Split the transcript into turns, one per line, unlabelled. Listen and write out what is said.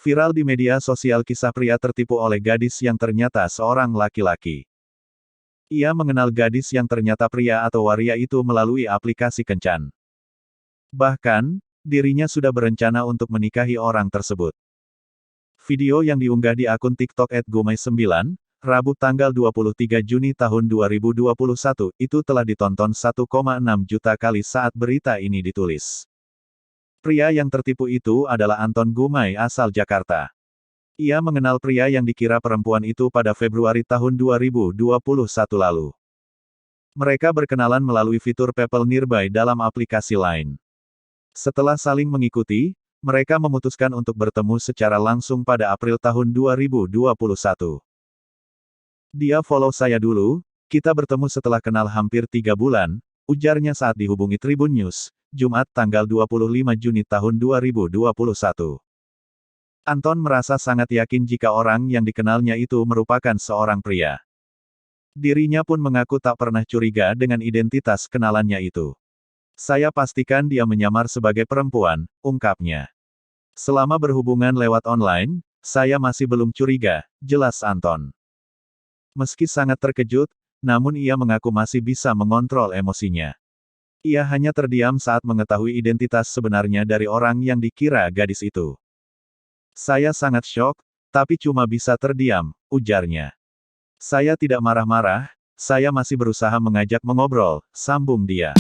Viral di media sosial kisah pria tertipu oleh gadis yang ternyata seorang laki-laki. Ia mengenal gadis yang ternyata pria atau waria itu melalui aplikasi kencan. Bahkan, dirinya sudah berencana untuk menikahi orang tersebut. Video yang diunggah di akun TikTok @gumai9, Rabu tanggal 23 Juni tahun 2021, itu telah ditonton 1,6 juta kali saat berita ini ditulis. Pria yang tertipu itu adalah Anton Gumai asal Jakarta. Ia mengenal pria yang dikira perempuan itu pada Februari tahun 2021 lalu. Mereka berkenalan melalui fitur People Nearby dalam aplikasi Line. Setelah saling mengikuti, mereka memutuskan untuk bertemu secara langsung pada April tahun 2021. Dia follow saya dulu, kita bertemu setelah kenal hampir 3 bulan, ujarnya saat dihubungi Tribun News, Jumat tanggal 25 Juni tahun 2021. Anton merasa sangat yakin jika orang yang dikenalnya itu merupakan seorang pria. Dirinya pun mengaku tak pernah curiga dengan identitas kenalannya itu. Saya pastikan dia menyamar sebagai perempuan, ungkapnya. Selama berhubungan lewat online, saya masih belum curiga, jelas Anton. Meski sangat terkejut, namun ia mengaku masih bisa mengontrol emosinya. Ia hanya terdiam saat mengetahui identitas sebenarnya dari orang yang dikira gadis itu. Saya sangat syok, tapi cuma bisa terdiam, ujarnya. Saya tidak marah-marah, saya masih berusaha mengajak mengobrol, sambung dia.